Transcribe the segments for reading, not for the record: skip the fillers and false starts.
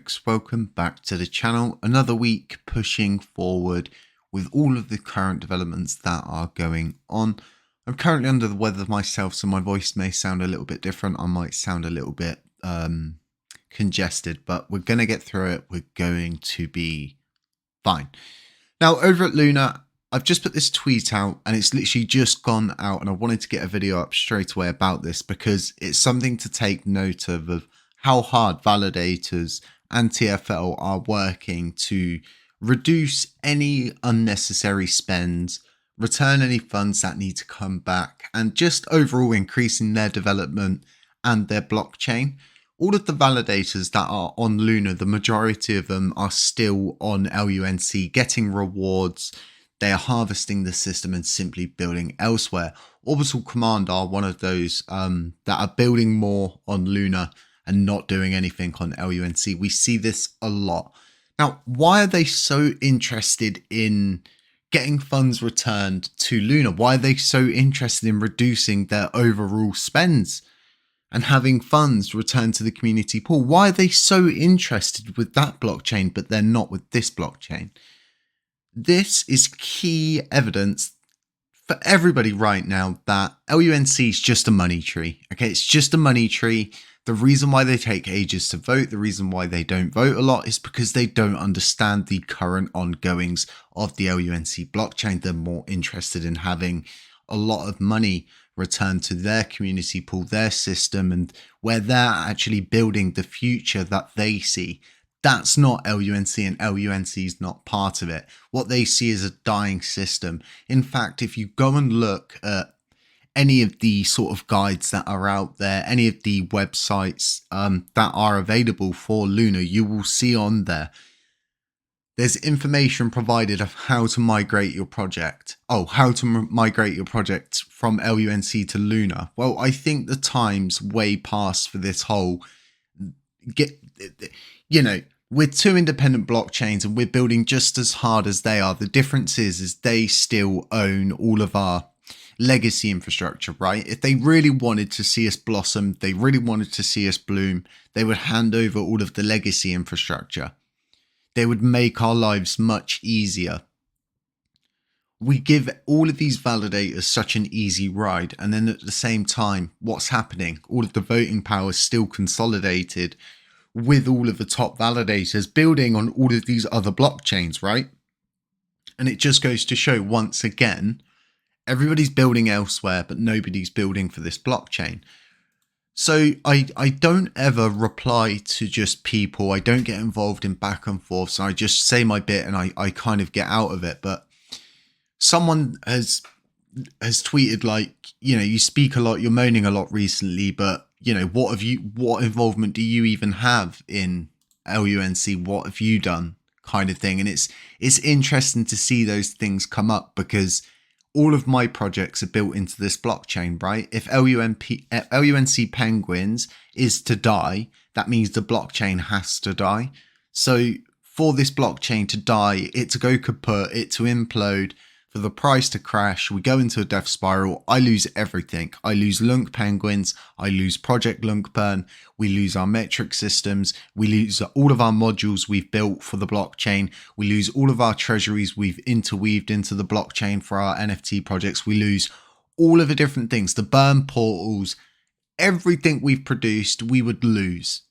folks, welcome back to the channel. Another week pushing forward with all of the current developments that are going on. I'm currently under the weather myself, so my voice may sound a little bit different. I might sound a little bit congested, but we're going to get through it. We're going to be fine. Now, over at Luna, I've just put this tweet out and it's literally just gone out, and I wanted to get a video up straight away about this because it's something to take note of how hard validators and TFL are working to reduce any unnecessary spends, return any funds that need to come back, and just overall increasing their development and their blockchain. All of the validators that are on Luna, the majority of them are still on LUNC getting rewards. They are harvesting the system and simply building elsewhere. Orbital Command are one of those that are building more on Luna and not doing anything on LUNC. We see this a lot. Now, why are they so interested in getting funds returned to Luna? Why are they so interested in reducing their overall spends and having funds returned to the community pool? Why are they so interested with that blockchain, but they're not with this blockchain? This is key evidence for everybody right now that LUNC is just a money tree. Okay, it's just a money tree. The reason why they take ages to vote, the reason why they don't vote a lot is because they don't understand the current ongoings of the LUNC blockchain. They're more interested in having a lot of money returned to their community pool, their system, and where they're actually building the future that they see. That's not LUNC, and LUNC is not part of it. What they see is a dying system. In fact, if you go and look at any of the sort of guides that are out there, any of the websites that are available for Luna, you will see on there's information provided of how to migrate your project. How to migrate your project from LUNC to Luna. Well, I think the time's way past for this whole we're two independent blockchains and we're building just as hard as they are. The difference is they still own all of our legacy infrastructure, right? If they really wanted to see us blossom, they really wanted to see us bloom, they would hand over all of the legacy infrastructure. They would make our lives much easier. We give all of these validators such an easy ride, and then at the same time, what's happening? All of the voting power is still consolidated with all of the top validators building on all of these other blockchains, right? And it just goes to show once again, everybody's building elsewhere, but nobody's building for this blockchain. So I don't ever reply to just people. I don't get involved in back and forth. So I just say my bit and I kind of get out of it. But someone has tweeted like, you speak a lot, you're moaning a lot recently, but what involvement do you even have in LUNC? What have you done, kind of thing? And it's interesting to see those things come up because all of my projects are built into this blockchain, right? If LUNC Penguins is to die, that means the blockchain has to die. So for this blockchain to die, it to go kaput, it to implode, for the price to crash, we go into a death spiral. I lose everything. I lose Lunc Penguins. I lose ProjectLUNCBurn. We lose our metric systems. We lose all of our modules we've built for the blockchain. We lose all of our treasuries we've interweaved into the blockchain for our NFT projects. We lose all of the different things, the burn portals, everything we've produced, we would lose.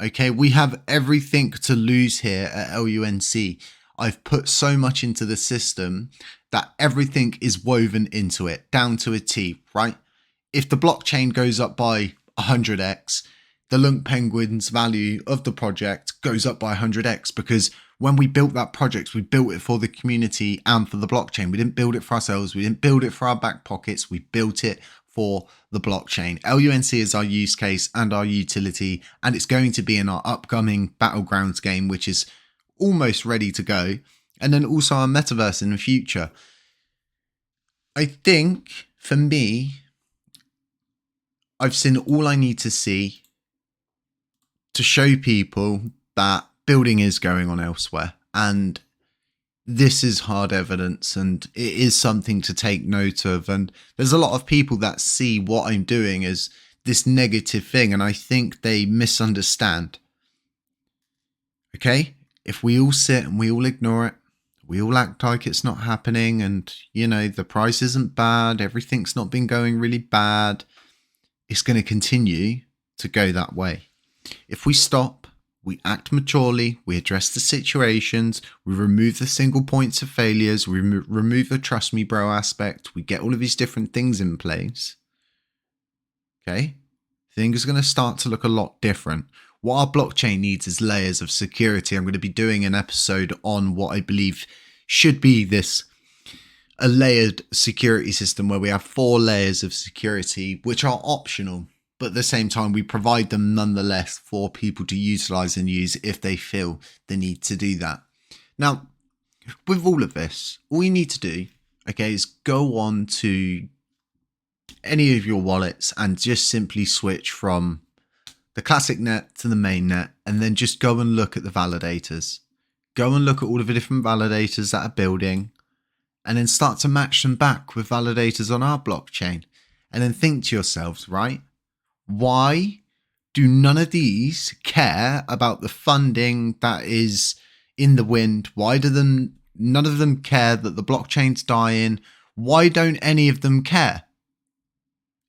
Okay, we have everything to lose here at LUNC. I've put so much into the system that everything is woven into it, down to a T, right? If the blockchain goes up by 100x, the Lunc Penguins value of the project goes up by 100x because when we built that project, we built it for the community and for the blockchain. We didn't build it for ourselves. We didn't build it for our back pockets. We built it for the blockchain. LUNC is our use case and our utility, and it's going to be in our upcoming Battlegrounds game, which is almost ready to go, and then also our metaverse in the future. I think for me, I've seen all I need to see to show people that building is going on elsewhere, and this is hard evidence and it is something to take note of. And there's a lot of people that see what I'm doing as this negative thing, and I think they misunderstand. Okay? If we all sit and we all ignore it, we all act like it's not happening and, the price isn't bad, everything's not been going really bad, it's going to continue to go that way. If we stop, we act maturely, we address the situations, we remove the single points of failures, we remove the trust me bro aspect, we get all of these different things in place, okay, things are going to start to look a lot different. What our blockchain needs is layers of security. I'm going to be doing an episode on what I believe should be a layered security system where we have 4 layers of security, which are optional, but at the same time, we provide them nonetheless for people to utilize and use if they feel the need to do that. Now, with all of this, all you need to do, okay, is go on to any of your wallets and just simply switch from the classic net to the main net, and then just go and look at the validators. Go and look at all of the different validators that are building, and then start to match them back with validators on our blockchain. And then think to yourselves, right? Why do none of these care about the funding that is in the wind? Why do none of them care that the blockchain's dying? Why don't any of them care?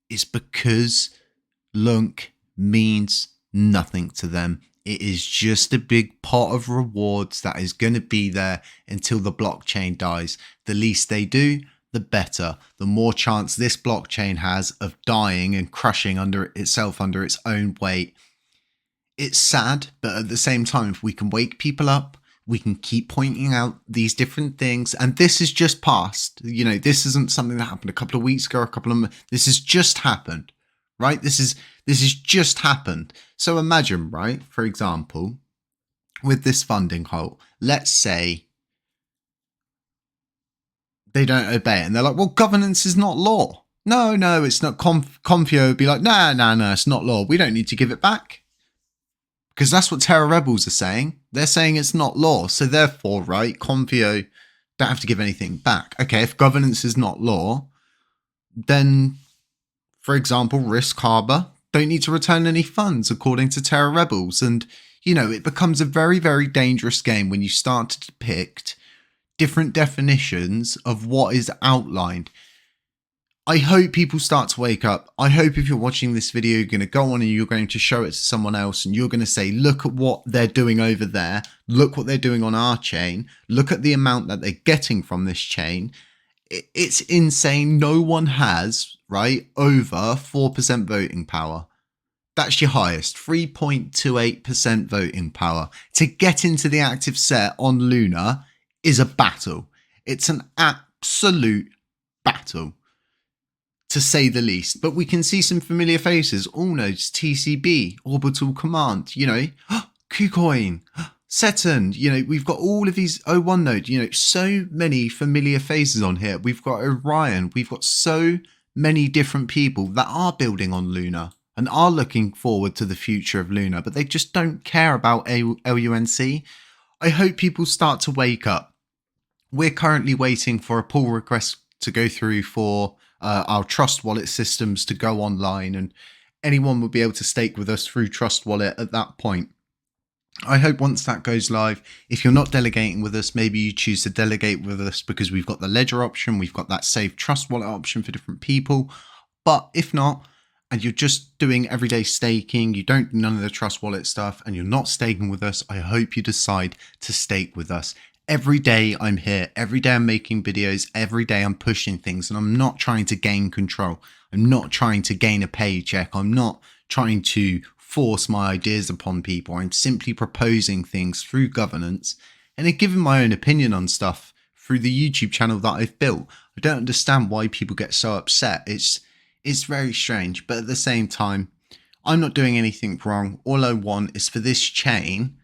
It's because Lunc means nothing to them. It is just a big pot of rewards that is going to be there until the blockchain dies. The least they do, the better. The more chance this blockchain has of dying and crushing under itself under its own weight. It's sad, but at the same time, if we can wake people up, we can keep pointing out these different things. And this is just past. This isn't something that happened a couple of weeks ago, this has just happened, right? This has just happened. So imagine, right, for example, with this funding halt, let's say they don't obey it and they're like, well, governance is not law. No, it's not. Confio would be like, no, it's not law. We don't need to give it back. Because that's what Terra rebels are saying. They're saying it's not law. So therefore, right, Confio don't have to give anything back. Okay, if governance is not law, then, for example, Risk Harbor don't need to return any funds according to Terra rebels. And, it becomes a very, very dangerous game when you start to depict different definitions of what is outlined. I hope people start to wake up. I hope if you're watching this video, you're going to go on and you're going to show it to someone else and you're going to say, look at what they're doing over there. Look what they're doing on our chain. Look at the amount that they're getting from this chain. It's insane. No one has, right, over 4% voting power. That's your highest, 3.28% voting power. To get into the active set on Luna is a battle. It's an absolute battle, to say the least. But we can see some familiar faces. All nodes, TCB, Orbital Command, KuCoin, Seton, we've got all of these 01 node, so many familiar faces on here. We've got Orion. We've got so many different people that are building on Luna and are looking forward to the future of Luna, but they just don't care about LUNC. I hope people start to wake up. We're currently waiting for a pull request to go through for our Trust Wallet systems to go online, and anyone will be able to stake with us through Trust Wallet at that point. I hope once that goes live, if you're not delegating with us, maybe you choose to delegate with us because we've got the ledger option, we've got that Save Trust Wallet option for different people. But if not, and you're just doing everyday staking, you don't do none of the Trust Wallet stuff, and you're not staking with us, I hope you decide to stake with us. Every day I'm here, every day I'm making videos, every day I'm pushing things, and I'm not trying to gain control. I'm not trying to gain a paycheck. I'm not trying to force my ideas upon people. I'm simply proposing things through governance and then giving my own opinion on stuff through the YouTube channel that I've built. I don't understand why people get so upset. It's very strange, but at the same time, I'm not doing anything wrong. All I want is for this chain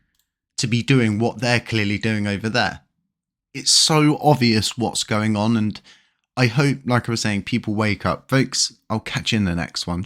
to be doing what they're clearly doing over there. It's so obvious what's going on, and I hope, like I was saying, people wake up. Folks, I'll catch you in the next one.